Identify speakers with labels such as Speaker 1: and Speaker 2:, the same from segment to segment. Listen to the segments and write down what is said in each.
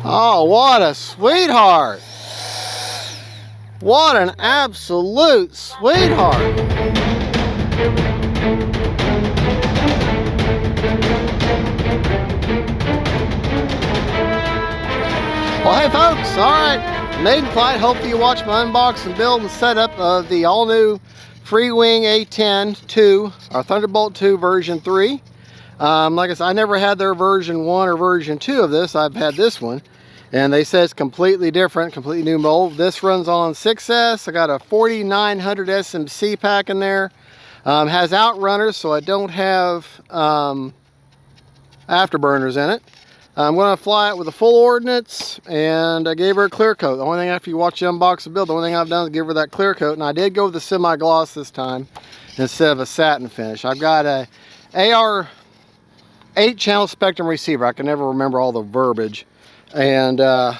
Speaker 1: Oh, what a sweetheart. What an absolute sweetheart. Well, hey folks, all right, Maiden flight. Hopefully you watch my unboxing, build, and setup of the all-new Freewing A-10 2, or Thunderbolt 2 version 3. Like I said, I never had their version 1 or version 2 of this. I've had this one, and they say it's completely different, completely new mold. This runs on 6S. I got a 4900 SMC pack in there. Has Outrunners, so I don't have afterburners in it. I'm going to fly it with a full ordnance, and I gave her a clear coat. The only thing, after you watch the unboxing build, the only thing I've done is give her that clear coat, and I did go with the semi-gloss this time instead of a satin finish. I've got a AR 8-channel Spectrum receiver. I can never remember all the verbiage. And we're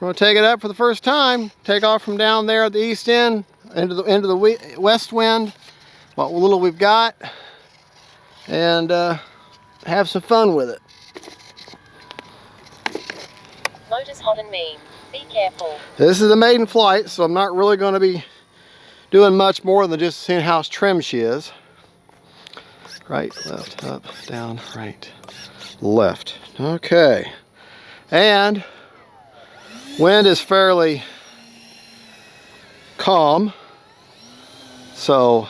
Speaker 1: going to take it up for the first time, take off from down there at the east end into the west wind, what little we've got, and have some fun with it.
Speaker 2: Motor's hot and mean. Be careful.
Speaker 1: This is a maiden flight, so I'm not really going to be doing much more than just seeing how trim she is. Right, left, up, down, right, left. Okay. And wind is fairly calm, so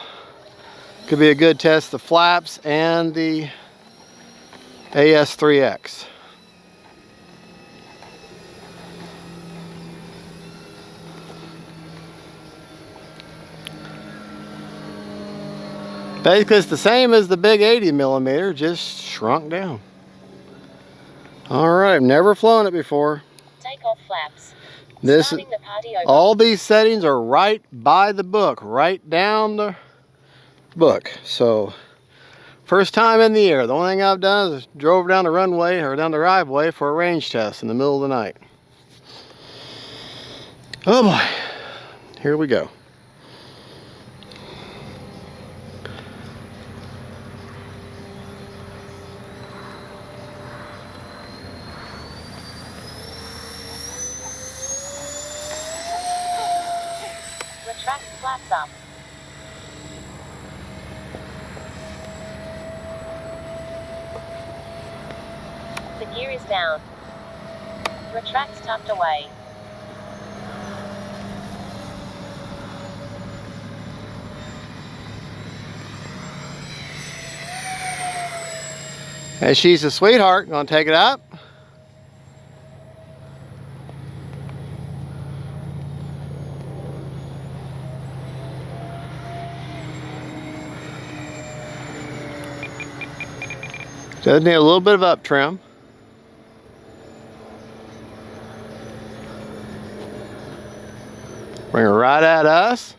Speaker 1: could be a good test of the flaps and the AS3X. Basically, it's the same as the big 80mm, just shrunk down. All right, I've never flown it before.
Speaker 2: Take off flaps.
Speaker 1: This is, all these settings are right by the book, right down the book. So, first time in the air. The only thing I've done is drove down the runway or down the driveway for a range test in the middle of the night. Oh boy, here we go.
Speaker 2: Retract flaps up. The gear is down. Retracts tucked away.
Speaker 1: And she's a sweetheart. Gonna take it up. Does need a little bit of up trim. Bring her right at us.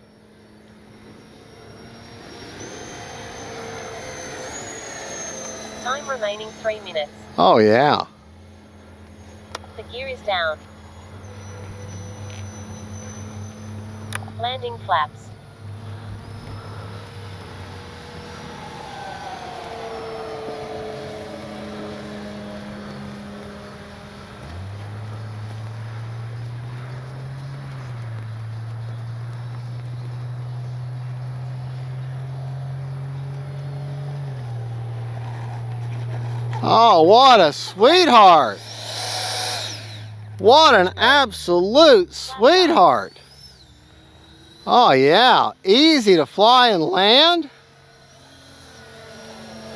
Speaker 2: Time remaining 3 minutes.
Speaker 1: Oh yeah.
Speaker 2: The gear is down. Landing flaps.
Speaker 1: Oh, what a sweetheart. What an absolute sweetheart. Oh yeah, easy to fly and land.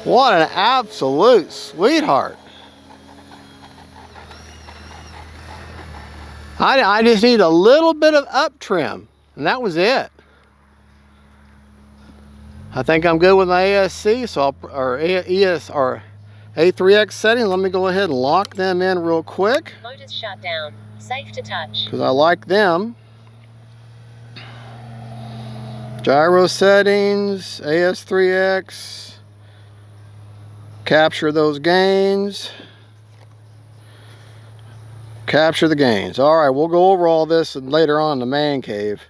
Speaker 1: What an absolute sweetheart. I just need a little bit of up trim, and that was it. I think I'm good with my ESC, so or A3X settings. Let me go ahead and lock them in real quick.
Speaker 2: Motors shut down. Safe to touch.
Speaker 1: Because I like them. Gyro settings, AS3X. Capture those gains. Capture the gains. All right, we'll go over all this later on in the man cave,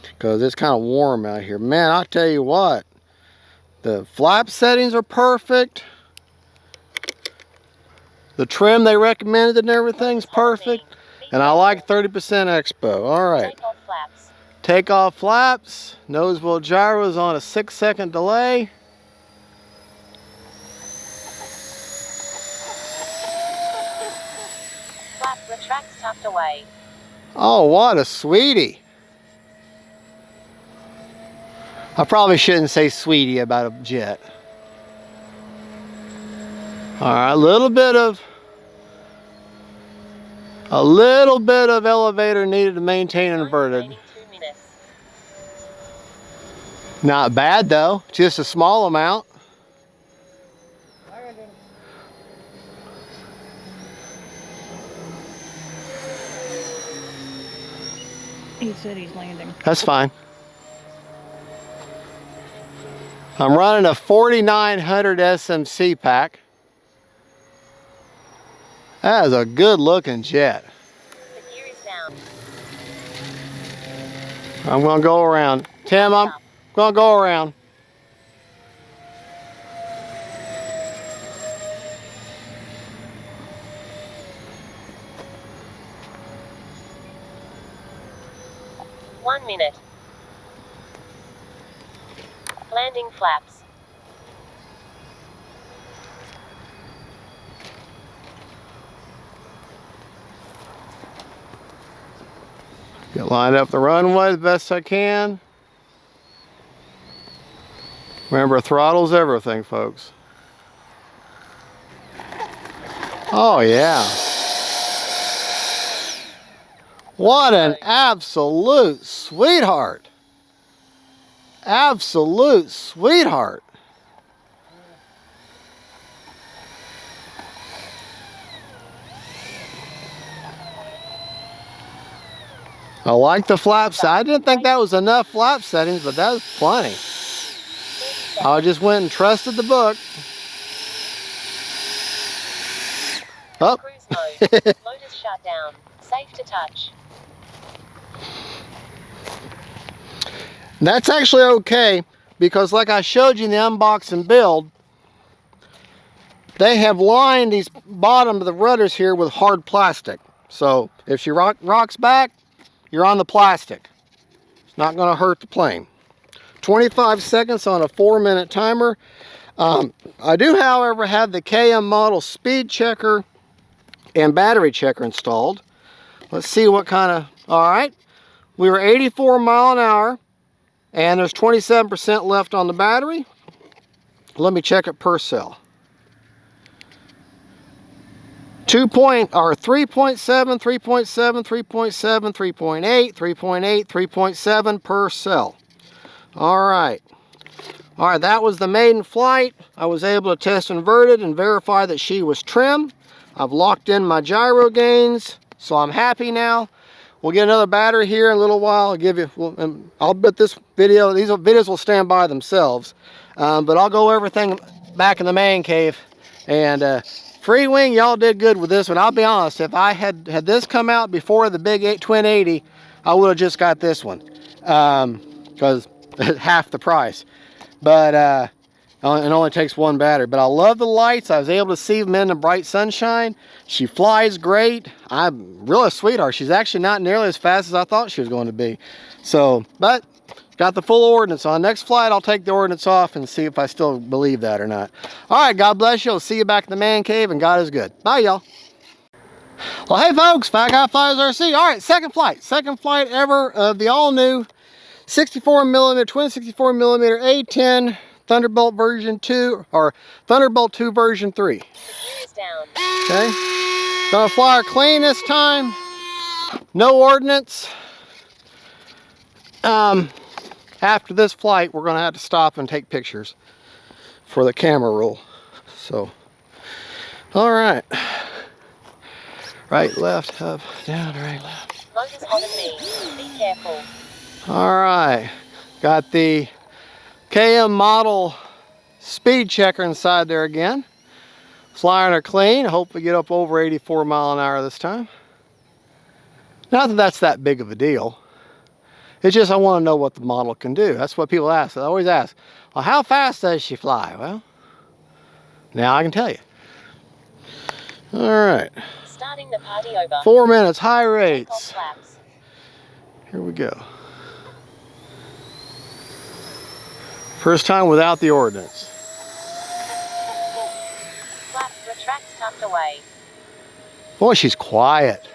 Speaker 1: because it's kind of warm out here. Man, I'll tell you what. The flap settings are perfect. The trim they recommended and everything's perfect. And I like 30% expo. All right.
Speaker 2: Take off flaps.
Speaker 1: Take off flaps. Nose wheel gyros on a 6-second delay.
Speaker 2: Flap retracts tucked away.
Speaker 1: Oh, what a sweetie. I probably shouldn't say sweetie about a jet. All right, a little bit of elevator needed to maintain inverted.
Speaker 2: 2 minutes.
Speaker 1: Not bad though, just a small amount.
Speaker 3: He said he's landing.
Speaker 1: That's fine. I'm running a 4900 SMC pack. That is a good looking jet.
Speaker 2: The gear is down.
Speaker 1: I'm gonna go around. Tim, I'm gonna go around.
Speaker 2: One minute. Landing flaps.
Speaker 1: Get lined up the runway the best I can. Remember, throttle's everything, folks. Oh yeah. What an absolute sweetheart. Absolute sweetheart. I like the flaps. I didn't think that was enough flap settings, but that was plenty. I just went and trusted the book. Oh.
Speaker 2: Cruise mode. Motors shut down. Safe to touch.
Speaker 1: That's actually okay, because like I showed you in the unbox and build, they have lined these bottom of the rudders here with hard plastic. So if she rocks back, you're on the plastic. It's not going to hurt the plane. 25 seconds on a 4-minute timer. I do, however, have the KM model speed checker and battery checker installed. Let's see what kind of, all right. We were 84 mile an hour and there's 27% left on the battery. Let me check it per cell. 3.7, 3.7, 3.7, 3.8, 3.8, 3.7 per cell. All right, that was the maiden flight. I was able to test inverted and verify that she was trim. I've locked in my gyro gains, so I'm happy now. We'll get another battery here in a little while. I'll give you, I'll bet this video, these videos will stand by themselves. But I'll go everything back in the man cave. And Freewing, y'all did good with this one. I'll be honest, if I had this come out before the big twin 80, I would have just got this one. Because half the price. But it only takes one battery. But I love the lights. I was able to see them in the bright sunshine. She flies great. I'm really a sweetheart. She's actually not nearly as fast as I thought she was going to be. So, but got the full ordnance on. Next flight, I'll take the ordnance off and see if I still believe that or not. All right, God bless you. I'll see you back in the man cave, and God is good. Bye, y'all. Well, hey, folks, Fat Guy Flies RC. All right, second flight ever of the all-new 64mm, twin 64mm A-10 Thunderbolt version 2, or Thunderbolt 2 version 3.
Speaker 2: The gear is down.
Speaker 1: Okay, gonna fly her clean this time. No ordnance. After this flight, we're gonna have to stop and take pictures for the camera roll. So, all right. Right, left, up, down, right, left.
Speaker 2: Motors on the knee. Be careful.
Speaker 1: All right, got the KM model speed checker inside there again. Flying her clean. Hope we get up over 84 mile an hour this time. Not that that's that big of a deal. It's just I want to know what the model can do. That's what people ask. I always ask, well, how fast does she fly? Well, now I can tell you. All right.
Speaker 2: Starting the party over.
Speaker 1: 4 minutes, high
Speaker 2: Take off
Speaker 1: rates.
Speaker 2: flaps.
Speaker 1: Here we go. First time without the ordnance.
Speaker 2: Flaps retract tucked away.
Speaker 1: Boy, she's quiet.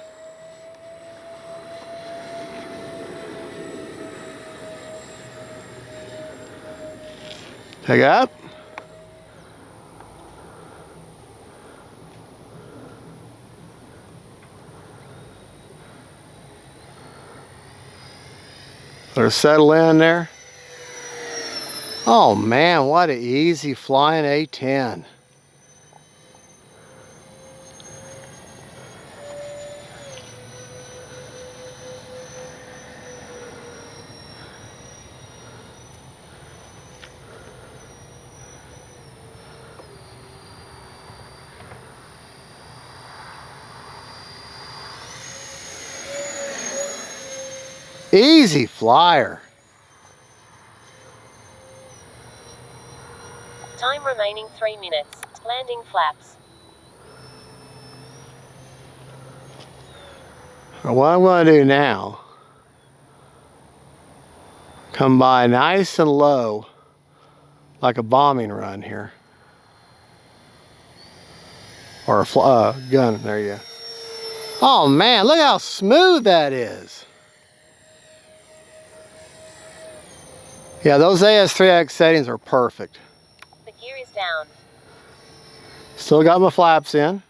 Speaker 1: Pick up. Let her settle in there. Oh man, what an easy flying A-10. Easy flyer.
Speaker 2: Time remaining 3 minutes. Landing flaps.
Speaker 1: What I'm going to do now, come by nice and low, like a bombing run here. Or a gun, there you go. Oh man, look how smooth that is. Yeah, those AS3X settings are perfect.
Speaker 2: The gear is down.
Speaker 1: Still got my flaps in.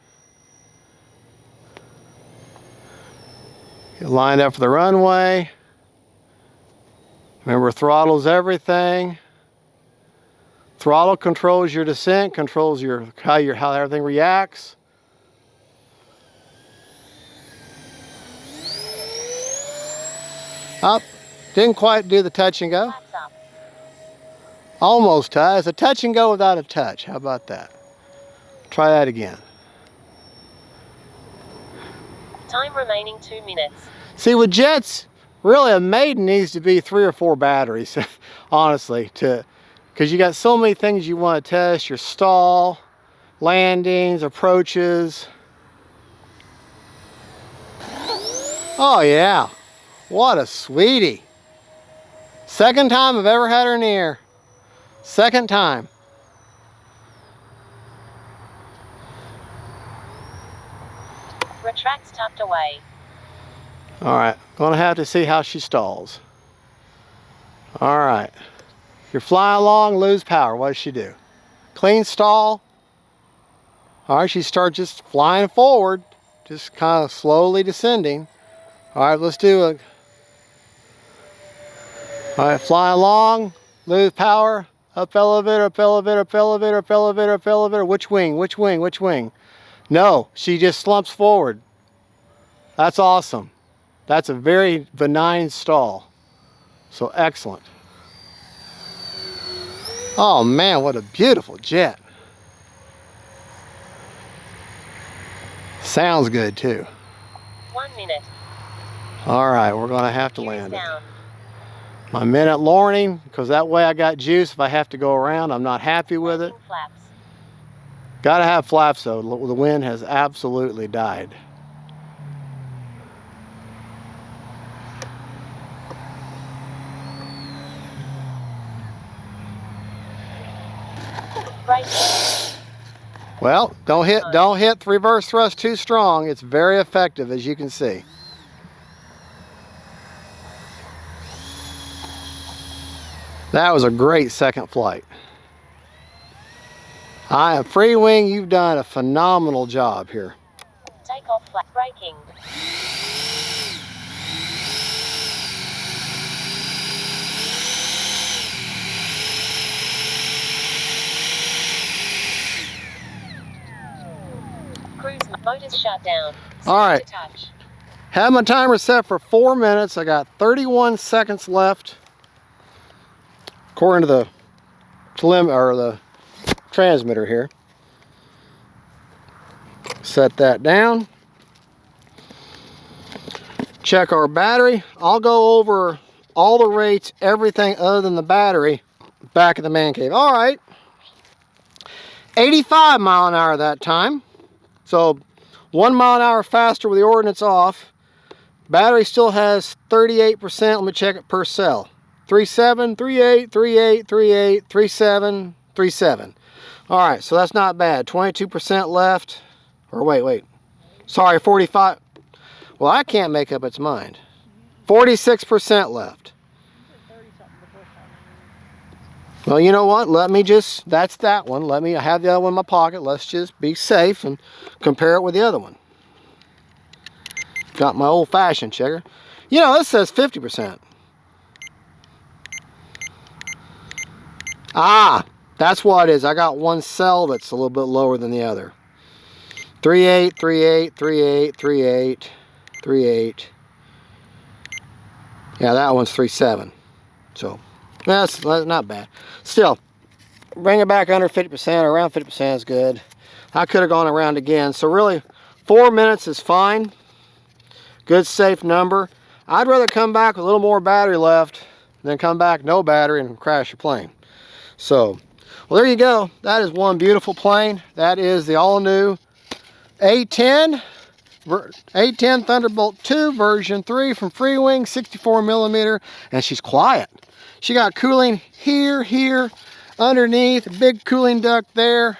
Speaker 1: Get lined up for the runway. Remember, throttle's everything. Throttle controls your descent, controls how everything reacts. Up. Didn't quite do the touch and go.
Speaker 2: Flaps up.
Speaker 1: Almost touch. It's a touch and go without a touch. How about that? Try that again.
Speaker 2: Time remaining 2 minutes.
Speaker 1: See, with jets, really a Maiden needs to be 3 or 4 batteries, honestly, because you got so many things you want to test. Your stall, landings, approaches. Oh yeah, what a sweetie. Second time I've ever had her in the air. Second time.
Speaker 2: Retracts tucked away.
Speaker 1: All right, gonna have to see how she stalls. All right, you're flying along, lose power. What does she do? Clean stall. All right, she starts just flying forward, just kind of slowly descending. All right, let's do it. All right, fly along, lose power, up elevator, up elevator, up elevator, up elevator, up elevator. Which wing, which wing, which wing? No, she just slumps forward. That's awesome. That's a very benign stall. So excellent. Oh man, what a beautiful jet. Sounds good too.
Speaker 2: 1 minute.
Speaker 1: All right, we're gonna have to
Speaker 2: Gear is
Speaker 1: land it.
Speaker 2: down.
Speaker 1: My minute lorning, because that way I got juice if I have to go around. I'm not happy with it.
Speaker 2: Landing flaps.
Speaker 1: Gotta have flaps though. The wind has absolutely died.
Speaker 2: Braking.
Speaker 1: Well, don't hit reverse thrust too strong. It's very effective, as you can see. That was a great second flight. Freewing, you've done a phenomenal job here.
Speaker 2: Take off flat. Braking. Cruise motors shut down.
Speaker 1: All right.
Speaker 2: To touch.
Speaker 1: Have my timer set for 4 minutes. I got 31 seconds left, according to the the transmitter here. Set that down. Check our battery. I'll go over all the rates, everything other than the battery, back in the man cave. All right. 85 mile an hour that time. So 1 mile an hour faster with the ordnance off. Battery still has 38%. Let me check it per cell. 37, 38, 38, 38, 37, 37. All right, so that's not bad. 22% left. Or wait. Sorry, 45. Well, I can't make up its mind. 46% left. Well, you know what? Let me just, that's that one. Let me, I have the other one in my pocket. Let's just be safe and compare it with the other one. Got my old-fashioned checker. You know, this says 50%. Ah, that's what it is. I got one cell that's a little bit lower than the other. 38, 38, 38, 38, 38. Yeah, that one's 37. So, that's not bad. Still, bring it back under 50%, around 50% is good. I could have gone around again. So really, 4 minutes is fine. Good, safe number. I'd rather come back with a little more battery left than come back no battery and crash your plane. So, well, there you go. That is one beautiful plane. That is the all-new A-10 Thunderbolt 2 version 3 from Freewing 64mm, and she's quiet. She got cooling here, underneath, a big cooling duct there.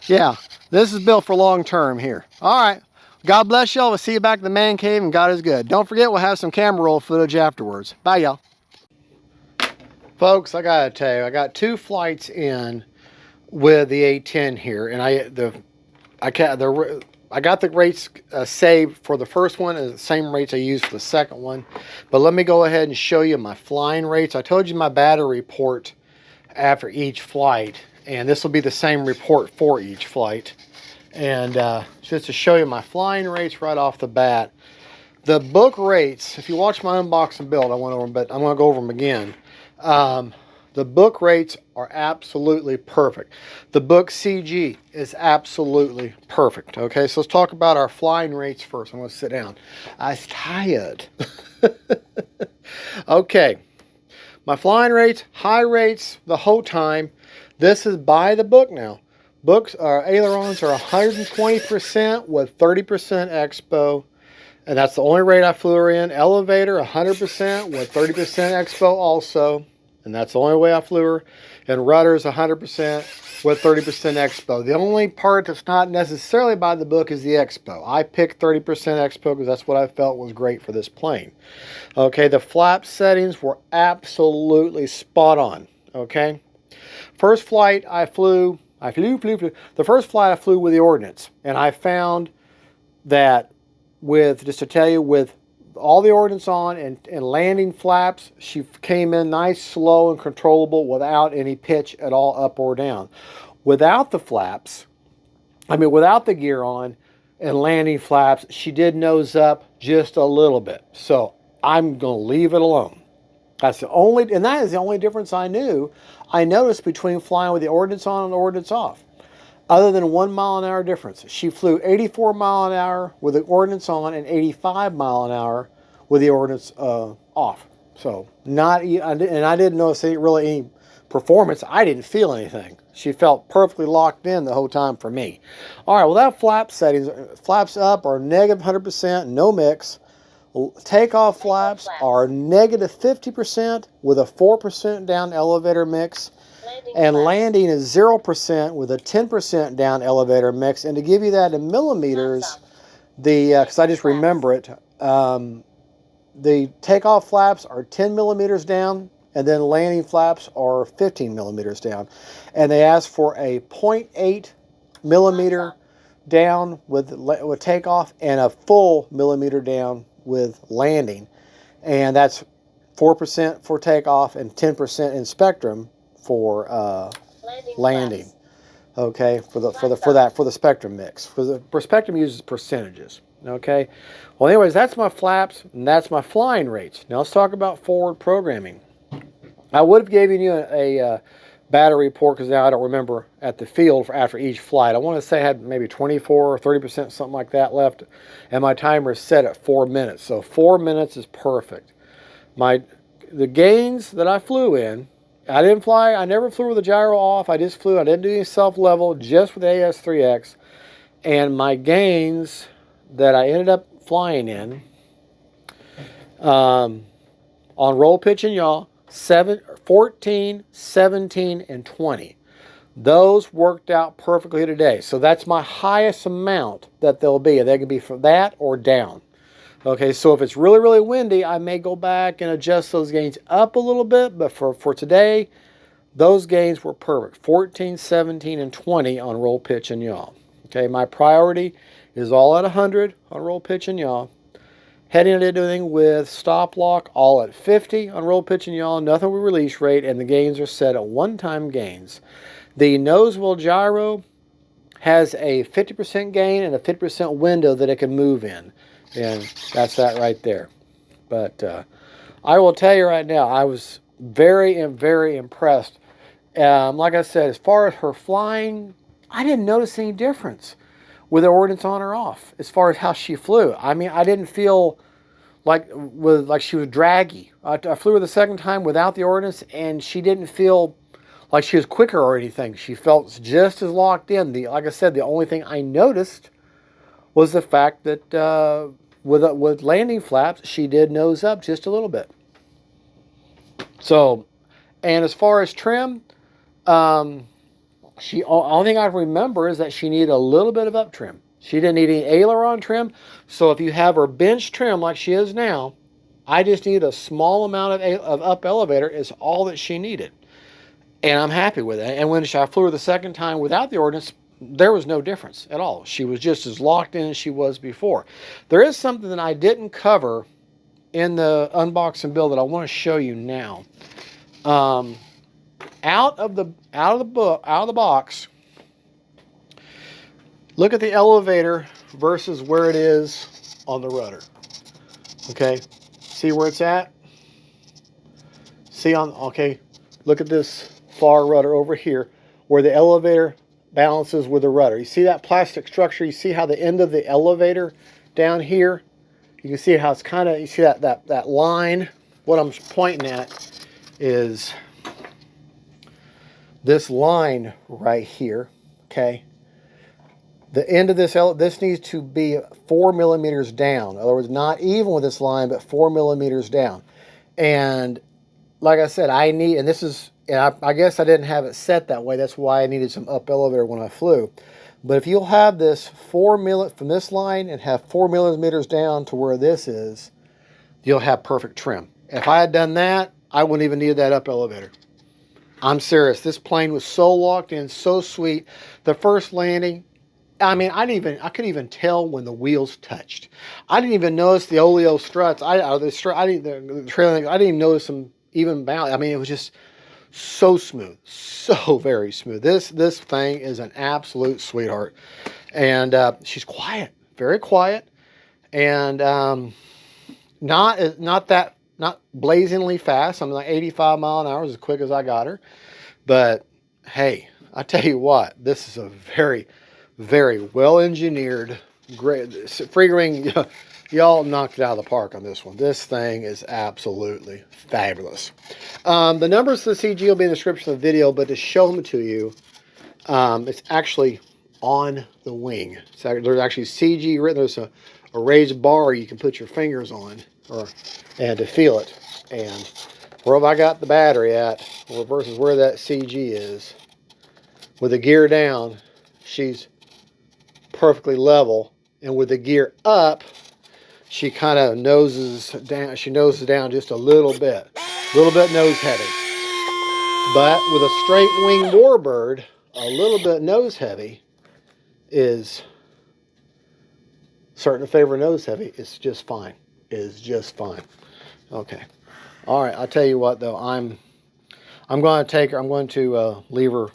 Speaker 1: Yeah, this is built for long term here. All right, God bless y'all. We'll see you back in the man cave, and God is good. Don't forget, we'll have some camera roll footage afterwards. Bye, y'all. Folks, I gotta tell you, I got 2 flights in with the A-10 here, and I got the rates saved for the first one, and the same rates I used for the second one. But let me go ahead and show you my flying rates. I told you my battery report after each flight, and this will be the same report for each flight. And just to show you my flying rates right off the bat, the book rates, if you watch my unbox and build, I went over them, but I'm going to go over them again. The book rates are absolutely perfect. The book CG is absolutely perfect. Okay, so let's talk about our flying rates first. I'm going to sit down. I'm tired. Okay, my flying rates, high rates the whole time. This is by the book now. Books, ailerons are 120% with 30% expo. And that's the only rate I flew her in. Elevator, 100% with 30% expo also. And that's the only way I flew her. And rudders, 100% with 30% expo. The only part that's not necessarily by the book is the expo. I picked 30% expo because that's what I felt was great for this plane. Okay, the flap settings were absolutely spot on. Okay. First flight I flew. The first flight I flew with the ordnance. And I found that just to tell you, with all the ordnance on and landing flaps, she came in nice, slow, and controllable without any pitch at all, up or down. Without the flaps, without the gear on and landing flaps, she did nose up just a little bit. So I'm going to leave it alone. That's the only, and that is the only difference I noticed between flying with the ordnance on and the ordnance off. Other than 1 mile an hour difference. She flew 84 mile an hour with the ordnance on and 85 mile an hour with the ordnance off. So and I didn't notice any performance. I didn't feel anything. She felt perfectly locked in the whole time for me. All right, well, that flap settings, flaps up are negative 100%, no mix. Takeoff flaps are negative 50% with a 4% down elevator mix. And landing is 0% with a 10% down elevator mix. And to give you that in millimeters, because I just remember it, the takeoff flaps are 10 millimeters down, and then landing flaps are 15 millimeters down. And they ask for a 0.8 millimeter down with takeoff and a full millimeter down with landing. And that's 4% for takeoff and 10% in spectrum for landing. Okay, for the spectrum mix. For spectrum uses percentages. Okay. Well, anyways, that's my flaps and that's my flying rates. Now let's talk about forward programming. I would have given you a battery report because now I don't remember at the field after each flight. I want to say I had maybe 24 or 30%, something like that left, and my timer is set at 4 minutes. So 4 minutes is perfect. The gains that I flew in, I never flew with the gyro off. I didn't do any self-level, just with the AS3X. And my gains that I ended up flying in on roll, pitch, and yaw, 14, 17, and 20. Those worked out perfectly today. So that's my highest amount that they'll be. They can be from that or down. Okay, so if it's really, really windy, I may go back and adjust those gains up a little bit. But for today, those gains were perfect. 14, 17, and 20 on roll, pitch, and yaw. Okay, my priority is all at 100 on roll, pitch, and yaw. Heading into anything with stop lock, all at 50 on roll, pitch, and yaw. Nothing with release rate, and the gains are set at one-time gains. The nose wheel gyro has a 50% gain and a 50% window that it can move in. And that's that right there. But I will tell you right now, I was very, very impressed. Like I said, as far as her flying, I didn't notice any difference with the ordnance on or off as far as how she flew. I mean, I didn't feel like she was draggy. I flew her the second time without the ordnance, and she didn't feel like she was quicker or anything. She felt just as locked in. Like I said, the only thing I noticed was the fact that with landing flaps, she did nose up just a little bit. So, and as far as trim, only thing I remember is that she needed a little bit of up trim. She didn't need any aileron trim. So if you have her bench trim like she is now, I just need a small amount of up elevator is all that she needed. And I'm happy with it. And when I flew her the second time without the ordnance, there was no difference at all. She was just as locked in as she was before. There is something that I didn't cover in the unboxing build that I want to show you now. Out of the box, look at the elevator versus where it is on the rudder. Okay, see where it's at? See okay, look at this far rudder over here where the elevator balances with the rudder. You see that plastic structure? You see how the end of the elevator down here, you can see how it's kind of, you see that line? What I'm pointing at is this line right here, okay? The end of this needs to be 4 millimeters down. In other words, not even with this line, but 4 millimeters down. And like I said, I guess I didn't have it set that way. That's why I needed some up elevator when I flew. But if you'll have this from this line and have 4 millimeters down to where this is, you'll have perfect trim. If I had done that, I wouldn't even need that up elevator. I'm serious. This plane was so locked in, so sweet. The first landing, I mean, I couldn't even tell when the wheels touched. I didn't even notice the oleo struts. I didn't even notice them even bound. I mean, it was just so smooth, so very smooth. This thing is an absolute sweetheart, and she's quiet, very quiet, and not blazingly fast. I'm like 85 mile an hour, as quick as I got her. But hey, I tell you what, this is a very, very well engineered, great Freewing. Y'all knocked it out of the park on this one. This thing is absolutely fabulous. The numbers for the CG will be in the description of the video, but to show them to you, it's actually on the wing. There's actually CG written. There's a raised bar you can put your fingers on and to feel it. And where have I got the battery at versus where that CG is. With the gear down, she's perfectly level. And with the gear up, she kind of noses down. She noses down just a little bit nose heavy. But with a straight wing warbird, a little bit nose heavy is starting to favor nose heavy. It's just fine. Is just fine. Okay. All right. I'll tell you what though. I'm going to take her. I'm going to leave her,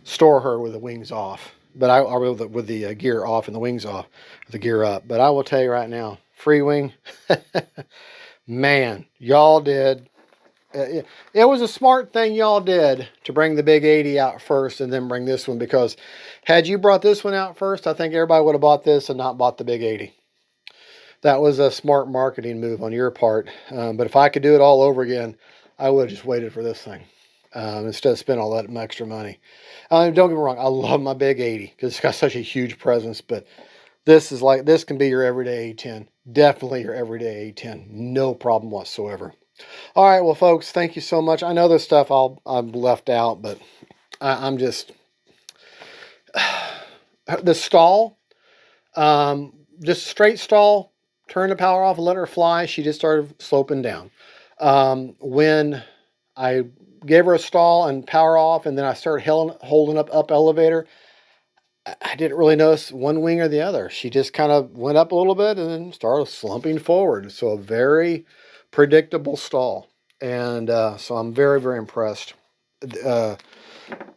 Speaker 1: store her with the wings off. But I will with the gear off and the wings off, the gear up. But I will tell you right now, Freewing, man, y'all did. It was a smart thing y'all did to bring the big 80 out first and then bring this one, because had you brought this one out first, I think everybody would have bought this and not bought the big 80. That was a smart marketing move on your part. But if I could do it all over again, I would have just waited for this thing. instead of spending all that extra money. Don't get me wrong, I love my big 80 because it's got such a huge presence, but this can be your everyday A-10. Definitely your everyday A-10. No problem whatsoever. All right, well, folks, thank you so much. I know there's stuff I've left out, but I'm just... the stall, just straight stall, turn the power off and let her fly. She just started sloping down. When I gave her a stall and power off, and then I started holding up elevator, I didn't really notice one wing or the other. She just kind of went up a little bit and then started slumping forward. So a very predictable stall. And so I'm very, very impressed.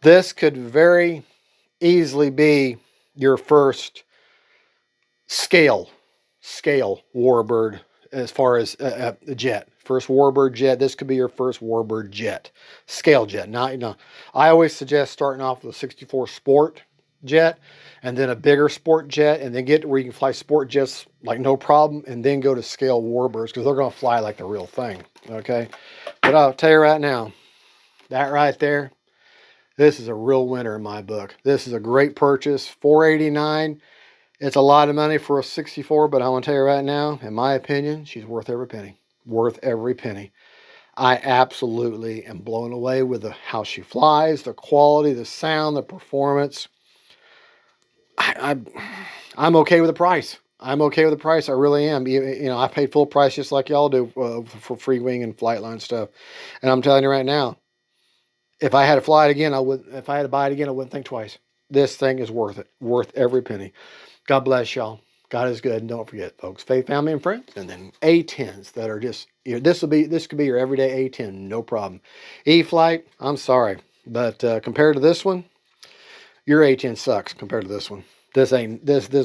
Speaker 1: This could very easily be your first scale warbird as far as a jet. First warbird jet. This could be your first warbird jet. Scale jet. Not, I always suggest starting off with a 64 Sport jet and then a bigger sport jet, and then get to where you can fly sport jets like no problem, and then go to scale warbirds because they're going to fly like the real thing. Okay, but I'll tell you right now, that right there, this is a real winner in my book. This is a great purchase. $489. It's a lot of money for a 64, but I want to tell you right now, in my opinion, she's worth every penny. Worth every penny. I absolutely am blown away with how she flies, the quality, the sound, the performance. I'm okay with the price. I'm okay with the price. I really am. You know, I paid full price just like y'all do for Freewing and Flightline stuff. And I'm telling you right now, if I had to fly it again, if I had to buy it again, I wouldn't think twice. This thing is worth it. Worth every penny. God bless y'all. God is good. And don't forget, folks, faith, family, and friends. And then A-10s that are just, this could be your everyday A-10. No problem. E-Flight, I'm sorry. But compared to this one, your A-10 sucks compared to this one. This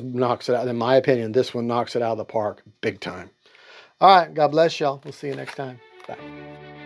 Speaker 1: knocks it out. In my opinion, this one knocks it out of the park big time. All right. God bless y'all. We'll see you next time. Bye.